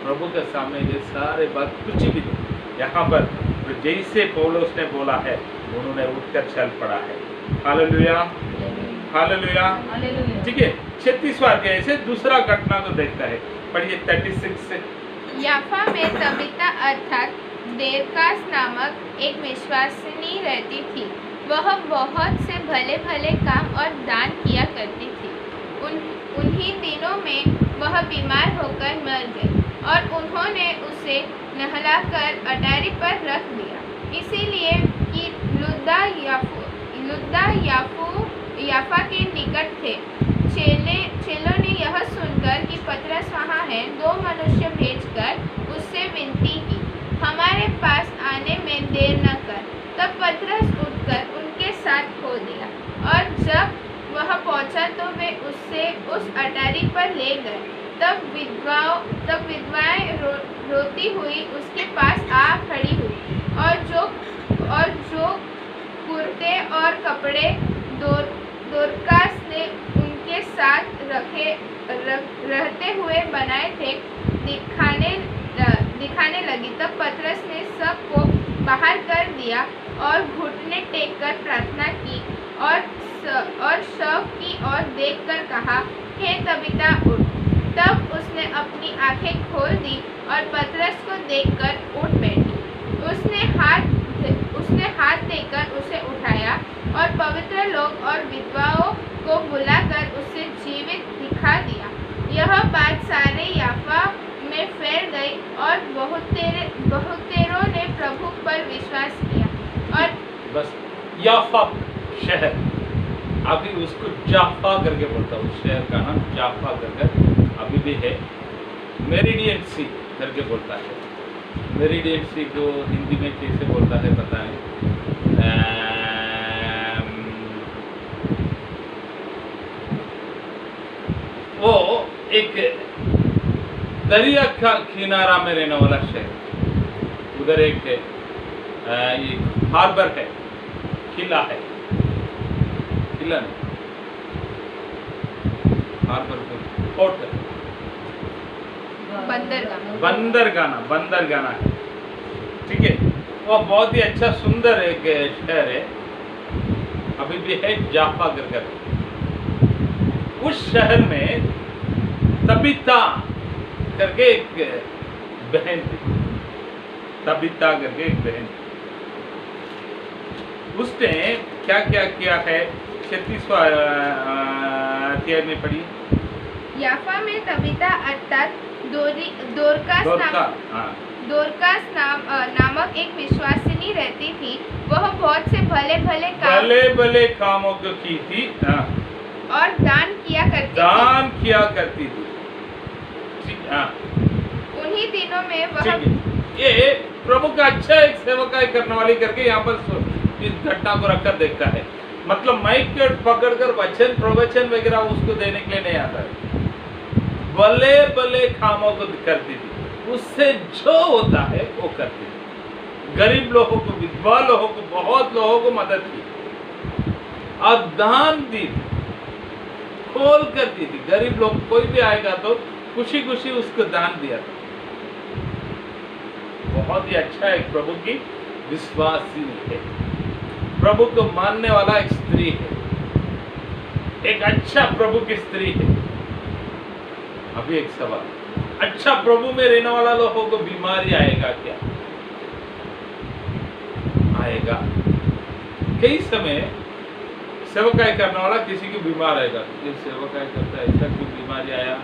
प्रभु के सामने ये सारे बात कुछ भी नहीं। यहाँ पर जैसे पौलुस ने बोला है उन्होंने उठकर चल पड़ा है। Hallelujah, hallelujah. ठीक है, 36वां अध्याय से दूसरा घटना को देखता है, पढ़िए 36 से। याफा में तबीता अर्थात देरकास नामक एक विश्वासिनी रहती थी। वह बहुत से भले भले काम और दान किया करती थी। उन्हीं दिनों में वह बीमार होकर मर गई और उन्होंने उसे नहलाकर अटारी पर रख दिया, इसीलिए कि लुद्दा याफा के निकट थे। चेलों ने यह सुनकर कि पतरस वहाँ है, 2 मनुष्य भेजकर उससे विनती की, हमारे पास आने में देर न कर। तब पतरस उठकर उनके साथ हो दिया, और जब वह पहुंचा तो वे उससे उस अटारी पर ले गए। तब विधवाएं रोती हुई उसके पास आ खड़ी हुई, और जो कुर्ते और कपड़े दोरकास ने उनके साथ रहते हुए बनाए थे दिखाने लगी। तब पतरस ने सबको बाहर कर दिया और घुटने टेक कर प्रार्थना की और शव की ओर देखकर कहा, हे तबीता उठ। तब उसने अपनी आंखें खोल दी और पतरस को देखकर उठ बैठी। उसने हाथ देकर उसे उठाया और पवित्र लोग और विधवाओं को बुलाकर उसे जीवित दिखा दिया। यह बात सारे याफा में फैल गई और बहुतेरों ने प्रभु पर विश्वास किया। और बस याफा शहर, अभी उसको जाफा करके बोलता है, उस शहर का नाम जाफा करके अभी भी है। मेरिडियन सी करके बोलता है। मेरिडियन सी को हिंदी में कैसे बोलता है पता नहीं। वो एक दरिया का किनारा में रहने वाला शहर। उधर एक हार्बर है, किला है, किला नहीं, हार्बर पोर्ट है, बंदरगाना है, ठीक है। वो बहुत ही अच्छा सुंदर एक शहर है, अभी भी है, जाफा करके। उस शहर में तबीता करके एक बहन थी, तबीता करके एक बहन थी। उसने क्या क्या किया है 36वां अध्याय में पढ़िए। याफा में तबीता अर्थात दोरकास नामक एक विश्वासिनी रहती थी। वह बहुत से भले भले कामों को की थी, और दान किया करती थी। उन्हीं दिनों में वह ये प्रभु का अच्छा एक सेवकाई करने वाली करके यहाँ पर इस घटना को रखकर देखता है। मतलब माइक पकड़कर वचन प्रवचन वगैरह उसको देने के लिए नहीं आता है, भले कामों को करती थी। उससे जो होता है वो करती थी। गरीब लोगों को, विधवा लोगों को, बहुत लोगों को मदद की और दान दी थी, खोल कर दी थी। गरीब लोग कोई भी आएगा तो खुशी खुशी उसको दान दिया था। बहुत ही अच्छा एक प्रभु की विश्वासी है, प्रभु को मानने वाला एक स्त्री है, एक अच्छा प्रभु की स्त्री है। अभी एक सवाल, अच्छा प्रभु में रहने वाला लोगों को बीमारी आएगा क्या? आएगा। कई समय सेवकाई करने वाला किसी को बीमार आएगा, ये सेवकाई करता है, ऐसा क्यों बीमारी आया?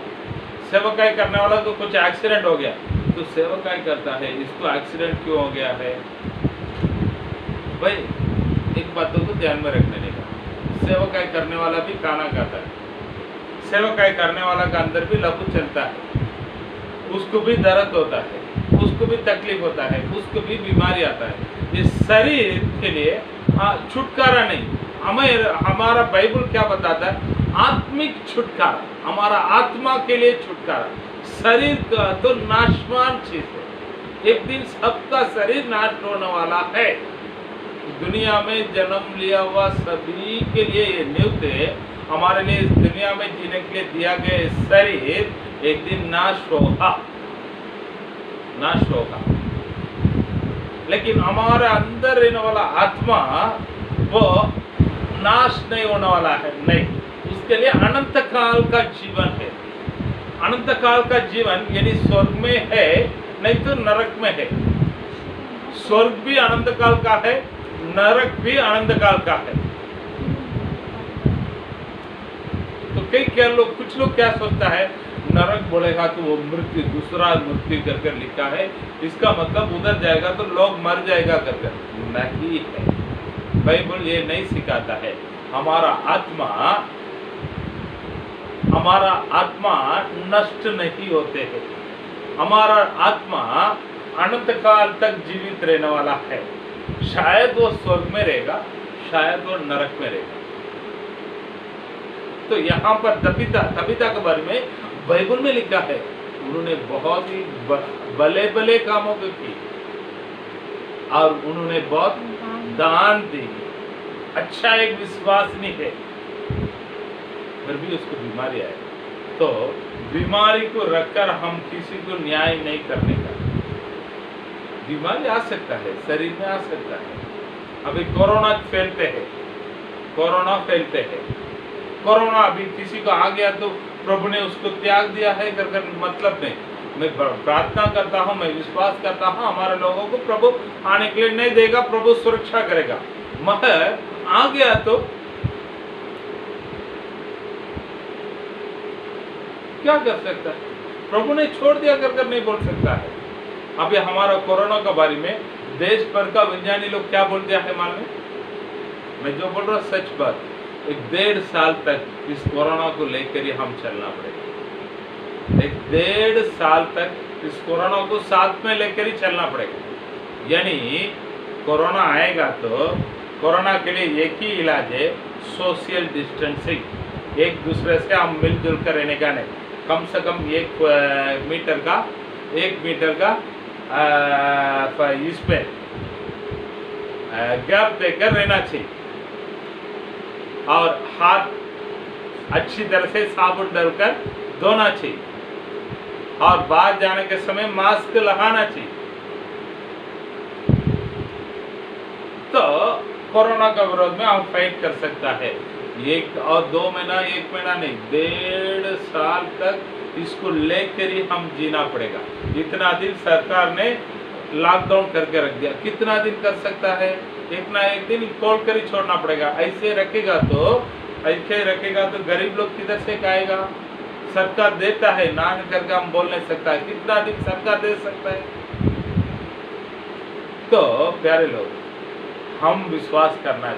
सेवकाई करने वाला को कुछ एक्सीडेंट हो गया तो सेवकाई करता है, इसको एक्सीडेंट क्यों हो गया है? भाई एक बातों को ध्यान में रखने देगा, सेवकाई करने वाला भी खाना खाता है, सेवकाई करने वाला का अंदर भी लहू चलता है, उसको भी दर्द होता है, उसको भी तकलीफ होता है, उसको भी बीमारी आता है। इस शरीर के लिए छुटकारा नहीं, हमारा बाइबल क्या बताता है? आत्मिक छुटकारा, हमारा आत्मा के लिए छुटकारा। शरीर का तो नाशवान चीज है, एक दिन सबका शरीर नाश होने वाला है। दुनिया में जन्म लिया हुआ सभी के लिए ये नियुक्त है, हमारे लिए इस दुनिया में जीने के लिए दिया गया शरीर एक दिन नाश होगा। लेकिन हमारे अंदर रहने वाला आत्मा वो नाश नहीं होने वाला है, नहीं, उसके लिए अनंत काल का जीवन है। अनंत काल का जीवन यानी स्वर्ग में है, नहीं तो नरक में है। स्वर्ग भी अनंत काल का है, नरक भी अनंत काल का है। तो कुछ लोग क्या सोचता है, नरक बोलेगा तो वो मृत्यु, दूसरा मृत्यु कर लिखा है, इसका मतलब उधर जाएगा तो लोग मर जाएगा कर नहीं है। बाइबल ये नहीं सिखाता है। हमारा आत्मा नष्ट नहीं होते हैं, हमारा आत्मा अनंत काल तक जीवित रहने वाला है। शायद वो स्वर्ग में रहेगा, शायद वो नरक में रहेगा। तो यहाँ पर तबीता के बारे में बाइबल में लिखा है, उन्होंने बहुत ही भले कामों को की और उन्होंने बहुत दान दी। अच्छा एक विश्वासनी है, फिर भी उसको बीमारी आए तो बीमारी को रखकर हम किसी को न्याय नहीं करने का। बीमारी आ सकता है, शरीर में आ सकता है। अभी कोरोना फैलते हैं, कोरोना अभी किसी को आ गया तो प्रभु ने उसको त्याग दिया है कर मतलब नहीं। मैं प्रार्थना करता हूँ, मैं विश्वास करता हूँ हमारे लोगों को प्रभु आने के लिए नहीं देगा, प्रभु सुरक्षा करेगा। मगर आ गया तो क्या कर सकता है? प्रभु ने छोड़ दिया कर नहीं बोल सकता है। अभी हमारा कोरोना के बारे में देश भर का विज्ञानी लोग क्या बोलते हैं मालूम? मैं जो बोल रहा हूँ सच बात। 1.5 साल तक इस कोरोना को लेकर ही हम चलना पड़ेगा। 1.5 साल तक इस कोरोना को साथ में लेकर ही चलना पड़ेगा। यानी कोरोना आएगा तो कोरोना के लिए एक ही इलाज है, सोशल डिस्टेंसिंग। एक दूसरे से हम मिलजुल कर रहने का नहीं, कम से कम 1 मीटर का इस पे गैप देकर रहना चाहिए और हाथ अच्छी तरह से साबुन डालकर धोना चाहिए। और बाहर जाने के समय मास्क लगाना चाहिए। तो कोरोना का विरोध में हम फाइट कर सकता है। 1 और 2 महीना, 1 महीना नहीं, 1.5 साल तक इसको लेकर ही हम जीना पड़ेगा। इतना दिन सरकार ने लॉकडाउन करके रख दिया, कितना दिन कर सकता है? एक ना एक दिन खोल कर ही छोड़ना पड़ेगा। ऐसे रखेगा तो गरीब लोग किधर से खाएगा? सरकार देता है, ना करके हम बोल नहीं सकता है। कितना दिन सरकार दे सकता है? तो प्यारे लोग, हम विश्वास करना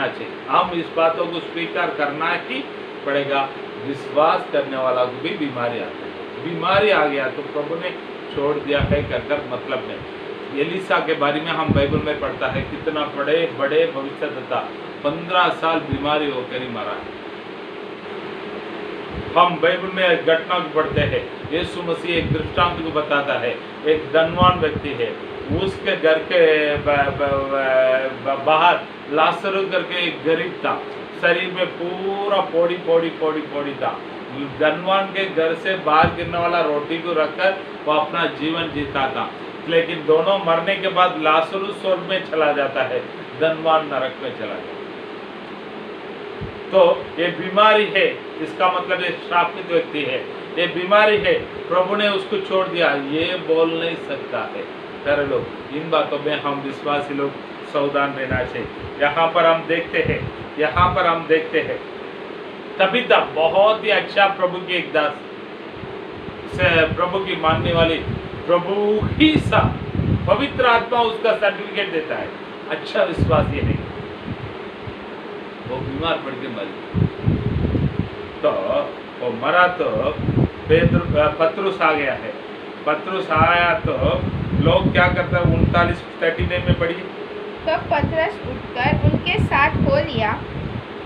चाहिए, हम इस बातों को स्वीकार करना ही पड़ेगा। विश्वास करने वाला को भी बीमारी आती है। बीमारी आ गया तो प्रभु ने छोड़ दिया है कर मतलब नहीं। एलिसा के बारे में हम बाइबल में पढ़ता है, कितना बड़े बड़े भविष्यद्वक्ता 15 साल बीमारी होकर ही मरा है। हम बाइबल में घटना को पढ़ते हैं, यीशु मसीह एक दृष्टांत को बताता है। एक धनवान व्यक्ति है, उसके घर के बाहर लाजरस करके एक गरीब था, शरीर में पूरा पोड़ी था। धनवान के घर से बाहर गिरने वाला रोटी को रखकर वो अपना जीवन जीता था। लेकिन दोनों मरने के बाद लाजरस स्वर्ग में चला जाता है, धनवान नरक में चला जाता है। तो ये बीमारी है, इसका मतलब ये श्रापित व्यक्ति है, ये बीमारी है, प्रभु ने उसको छोड़ दिया, ये बोल नहीं सकता है। प्यारे लोग, इन बातों में हम विश्वासी लोग सावधान रहना चाहिए। यहाँ पर हम देखते हैं तबीता बहुत ही अच्छा प्रभु की एक दास से, प्रभु की मानने वाली, प्रभु ही सा पवित्र आत्मा उसका सर्टिफिकेट देता है। अच्छा विश्वास ये नहीं, वो बीमार पड़ के मरी, तो वो मरा तो पतरुस आ गया है। पतरुस आया तो लोग क्या करते हैं, 39:39 में पढ़िए। तो पतरस उठकर उनके साथ हो लिया,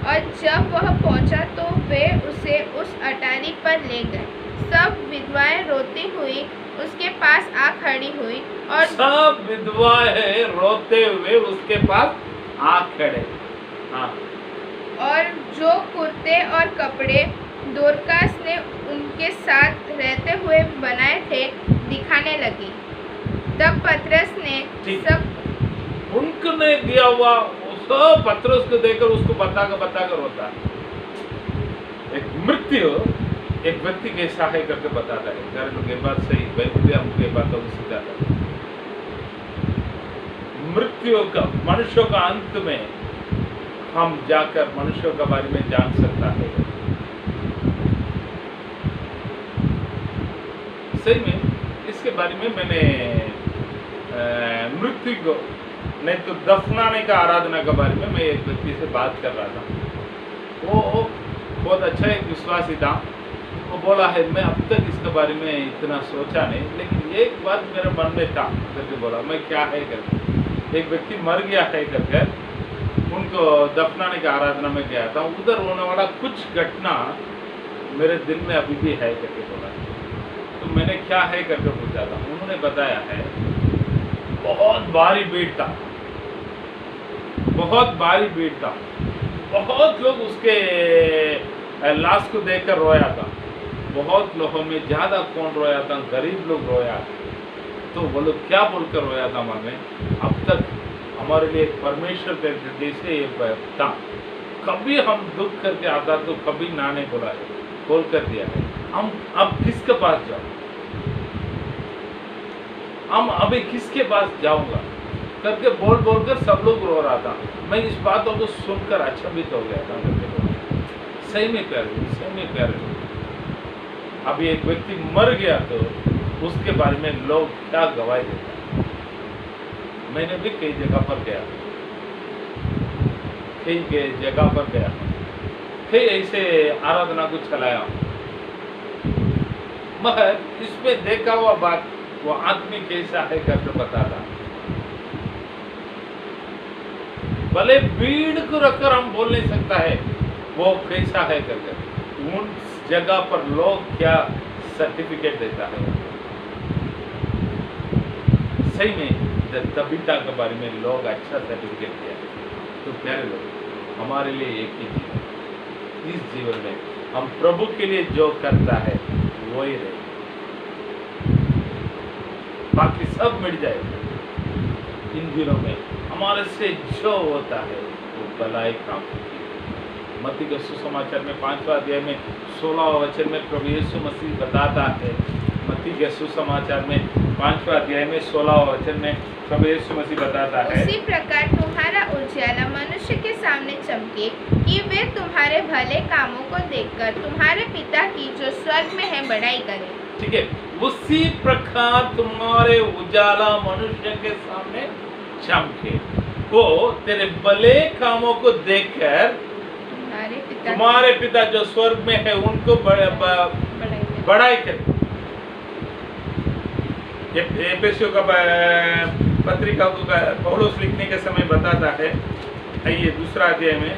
और जब वह पहुंचा तो वे उसे उस अटारी पर ले गए। सब विधवाएं रोती हुई उसके पास आ खड़ी हुई, और सब विधवाएं रोते हुए उसके पास आ खड़े। हाँ। और जो कुर्ते और कपड़े दोरकास ने उनके साथ रहते हुए बनाए थे दिखाने लगी। तब पतरस ने सब उनने दिया हुआ सब पतरस को देकर उसको बताकर होता है। एक मृत्यु एक व्यक्ति कैसा है करके बताता है। घर लोग ये बात सही, बाइबल हमको बातों को सिखाता है। मृत्यु का, मनुष्यों का अंत में हम जाकर मनुष्यों के बारे में जान सकता है। सही में इसके बारे में मैंने मृत्यु को नहीं तो दफनाने का आराधना के बारे में मैं एक व्यक्ति से बात कर रहा था। वो बहुत अच्छा एक विश्वासी था। वो बोला है मैं अब तक इसके बारे में इतना सोचा नहीं, लेकिन एक बात मेरे मन में था करके बोला। मैं क्या है करके, एक व्यक्ति मर गया है करके उनको दफनाने की आराधना में गया था। उधर होने वाला कुछ घटना मेरे दिल में अभी भी है करके बोला। तो मैंने क्या है करके पूछा था। उन्होंने बताया है बहुत भारी भीड़ था, बहुत भारी भीड़ था। बहुत लोग उसके लाश को देखकर रोया था। बहुत लोगों में ज़्यादा कौन रोया था, गरीब लोग रोया। तो वो लोग क्या बोलकर रोया था मन में, अब तक हमारे लिए परमेश्वर के जैसे ये था, कभी हम दुख करके आता तो कभी ना नहीं बोला है, बोल कर दिया है। हम अब किसके पास जाओ, हम अभी किसके पास जाऊंगा करके बोल कर सब लोग रो रहा था। मैं इस बातों को सुनकर अचंभित हो गया था करके। सही में प्यारे, अभी एक व्यक्ति मर गया तो उसके बारे में लोग क्या गवाही देते हैं। मैंने भी कई जगह पर गया, कई ऐसे आराधना को चलाया, मगर इसमें देखा हुआ बात वो आदमी कैसा है करके बताता। भले भीड़ को रखकर हम बोल नहीं सकता है वो कैसा है करके, उन जगह पर लोग क्या सर्टिफिकेट देता है। सही में तबीता के बारे में लोग अच्छा सर्टिफिकेट दिया। तो प्यारे लोग, हमारे लिए एक ही जीवन, इस जीवन में हम प्रभु के लिए जो करता है वही रहे, बाकी सब मिट जाएगा। इन दिनों में हमारे से जो होता है वो भलाई काम होती है। मत्ती के सुसमाचार में 5वां अध्याय में 16वां वचन में प्रभु यीशु मसीह बताता है। मत्ती के सुसमाचार में 5वां अध्याय में 16वां वचन में प्रभु यीशु मसीह बताता है, उसी प्रकार तुम्हारा उजियाला मनुष्य के सामने चमके कि वे तुम्हारे भले कामों को देखकर तुम्हारे पिता की जो स्वर्ग में है बड़ाई करें। ठीक है, उसी प्रकार तुम्हारे उजाला मनुष्य के सामने चमके, वो तेरे भले कामों को देखकर तुम्हारे पिता जो स्वर्ग में है उनको बड़ाई करे। एफेसियों का पत्रिका को पौलुस लिखने के समय बताता है, आइए दूसरा अध्याय में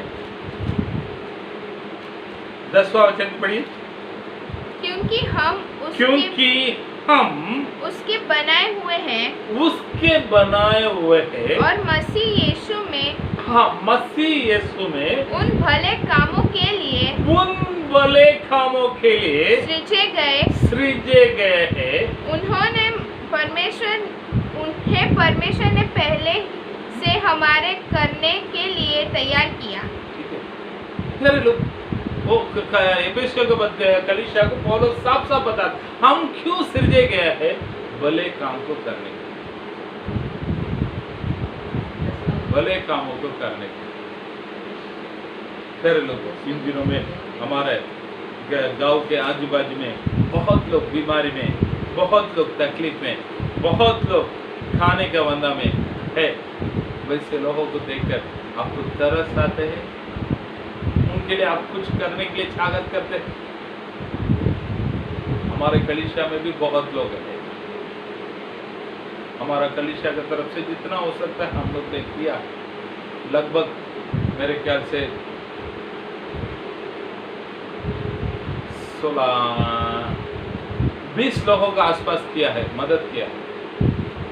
10वां वचन पढ़िए। क्योंकि हम उसके बनाए हुए हैं और मसीह यीशु में, हाँ मसीह यीशु में उन भले कामों के लिए सृजे गए हैं। उन्हें परमेश्वर ने पहले से हमारे करने के लिए तैयार किया। मेरे लोग वो एफेसियों के कलीसिया को पौलुस साफ बता, हम क्यों सृजे गए हैं भले काम को करने के, भले कामों को करने के। मेरे लोग इन दिनों में हमारे गांव के आजू बाजू में बहुत लोग बीमारी में, बहुत लोग तकलीफ में, बहुत लोग खाने का वंदा में है। वैसे लोगों को देखकर आपको तरस आते हैं, उनके लिए आप कुछ करने के लिए ताकत करते हैं। हमारे कलीसिया में भी बहुत लोग हैं। हमारा कलीसिया की तरफ से जितना हो सकता है हम लोग ने किया। लगभग मेरे ख्याल से 20 लोगों का आसपास किया है, मदद किया है।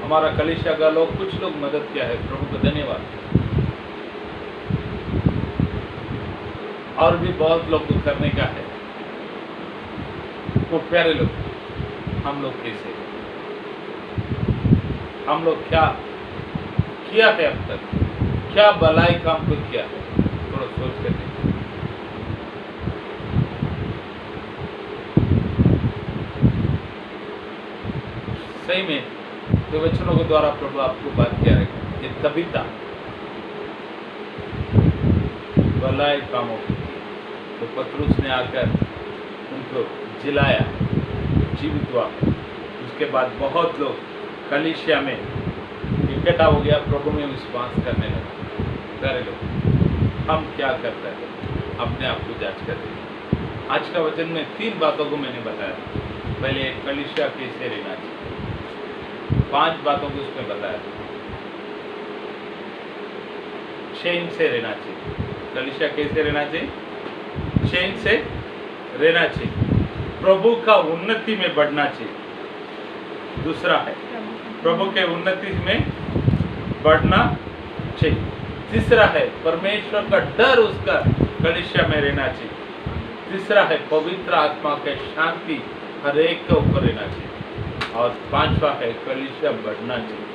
हमारा कलीसिया का लोग, कुछ लोग मदद किया है, प्रभु को धन्यवाद। और भी बहुत लोग को करने का है। तो प्यारे लोग, हम लोग कैसे, हम लोग क्या किया है अब तक, क्या भलाई काम को किया है, थोड़ा सोच कर देखिए। सही में तो वचनों के द्वारा प्रभु आपको बात किया रहेगा। ये तबीता भलाई कामों की, तो पतरुस ने आकर उनको जिलाया, जीवित हुआ। उसके बाद बहुत लोग कलीसिया में इकट्ठा हो गया, प्रभु में विश्वास करने लगे। प्यारे लोग, हम क्या करते हैं, अपने आप को जांच करते हैं। आज का वचन में 3 बातों को मैंने बताया। पहले कलीसिया कैसे रहना चाहिए, 5 बातों को उसमें बताया। चैन से रहना चाहिए। कलीसिया कैसे रहना चाहिए, चैन से रहना चाहिए। प्रभु का उन्नति में बढ़ना चाहिए। दूसरा है प्रभु के उन्नति में बढ़ना चाहिए। तीसरा है परमेश्वर का डर उसका कलीसिया में रहना चाहिए। तीसरा है पवित्र आत्मा के शांति हर एक के ऊपर रहना चाहिए। और 5वां है कलीसिया बढ़ना चाहिए।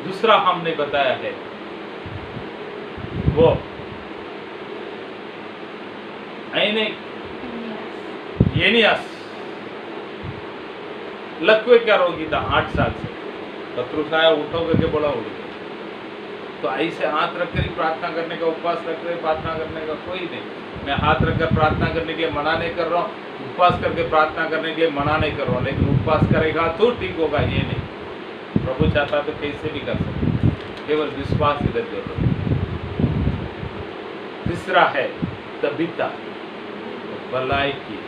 दूसरा हमने बताया है वो एनियास लकवे का रोगी था 8 साल से। पतरुस आया, उठो करके बोला उठ गया। तो ऐसे हाथ रख कर प्रार्थना करने का, उपवास रख कर प्रार्थना करने का कोई नहीं। मैं हाथ रखकर प्रार्थना करने के लिए मना नहीं कर रहा हूँ, उपवास करके प्रार्थना करने के लिए मना नहीं कर रहा हूँ, लेकिन उपवास करेगा तो ठीक होगा, ये नहीं। प्रभु चाहता तो कैसे भी कर सकते, केवल विश्वास इधर जरूरत। तीसरा है तबीता, भलाई की।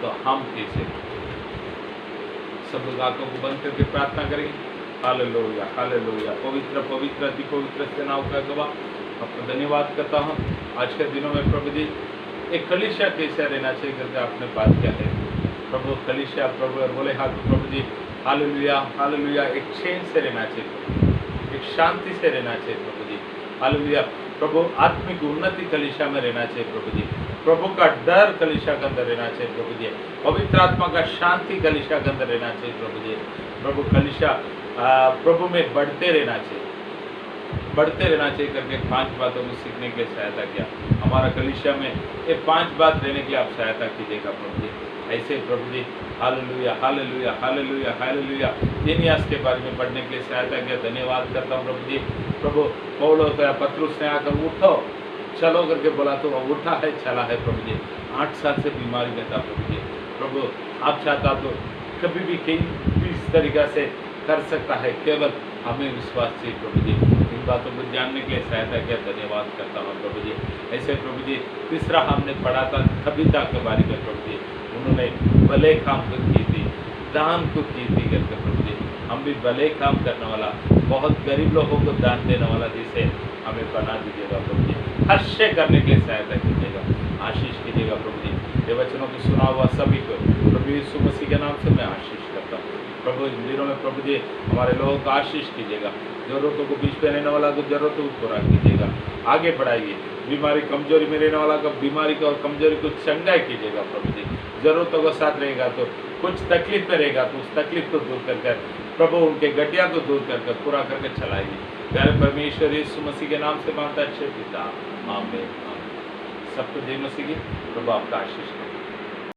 तो हम कैसे, सब लोग आंखों को बंद करके प्रार्थना करेंगे। Hallelujah, hallelujah. पवित्र पवित्र अति पवित्र सेनाओं का गवाह, आपको धन्यवाद करता हूँ। आज के दिनों में प्रभु जी एक कलीसिया कैसे रहना चाहिए करके आपने बात किया है। प्रभु कलीसिया, प्रभु बोले हाथ प्रभु जी, हालेलुया, हालेलुया। एक चैन से रहना चाहिए, एक शांति से रहना चाहिए प्रभु जी, हालेलुया। प्रभु आत्मिक उन्नति कलीसिया में रहना चाहिए प्रभु जी। प्रभु का डर कलीसिया के अंदर रहना चाहिए प्रभु जी। पवित्र आत्मा का शांति कलीसिया के अंदर रहना चाहिए प्रभु जी। प्रभु कलीसिया प्रभु में बढ़ते रहना चाहिए करके 5 बातों को सीखने के लिए सहायता किया। हमारा कलीसिया में ये 5 बात रहने की आप सहायता कीजिएगा प्रभु जी। ऐसे प्रभु जी हालेलुया हालेलुया हालेलुया हालेलुया एनियास के बारे में पढ़ने के लिए सहायता किया। धन्यवाद करता हूँ प्रभु जी। प्रभु पौलुस या पतरुस ने आकर उठो चलो करके बोला तो वो उठा है, चला है प्रभु जी। 8 साल से बीमारी में था प्रभु जी। प्रभु आप चाहता तो कभी भी किस तरीका से कर सकता है, केवल हमें विश्वास चाहिए प्रभु जी। इन बातों को जानने के लिए सहायता किया। धन्यवाद करता हूँ प्रभु जी। ऐसे प्रभु जी तीसरा हमने पढ़ा था कविता के बारे में प्रभु जी। उन्होंने भले काम को की थी, दान को की थी करके प्रभु जी। हम भी भले काम करने वाला, बहुत गरीब लोगों को दान देने वाला जिसे हमें बना दीजिएगा प्रभु जी। हर्षे करने के लिए सहायता कीजिएगा, आशीष कीजिएगा प्रभु जी। ये वचनों को सुना हुआ सभी को प्रभु यीशु मसीह के नाम से मैं आशीष करता हूँ प्रभु। इन दिनों में प्रभु जी हमारे लोगों को आशीष कीजिएगा। जरूरतों को बीच में रहने वाला को जरूरतों को पूरा कीजिएगा, आगे बढ़ाइए। बीमारी कमजोरी में रहने वाला का बीमारी को और कमजोरी को चंगाई कीजिएगा प्रभु जी। जरूरतों का साथ रहेगा तो कुछ तकलीफ में रहेगा तो उस तकलीफ को दूर कर प्रभु उनके गठिया को दूर कर पूरा करके चलाइए। प्यारे परमेश्वर यीशु मसीह के नाम से मांगता है अच्छे पिता, आमीन। सबको जय मसीह की। प्रभु आपका आशीष करें।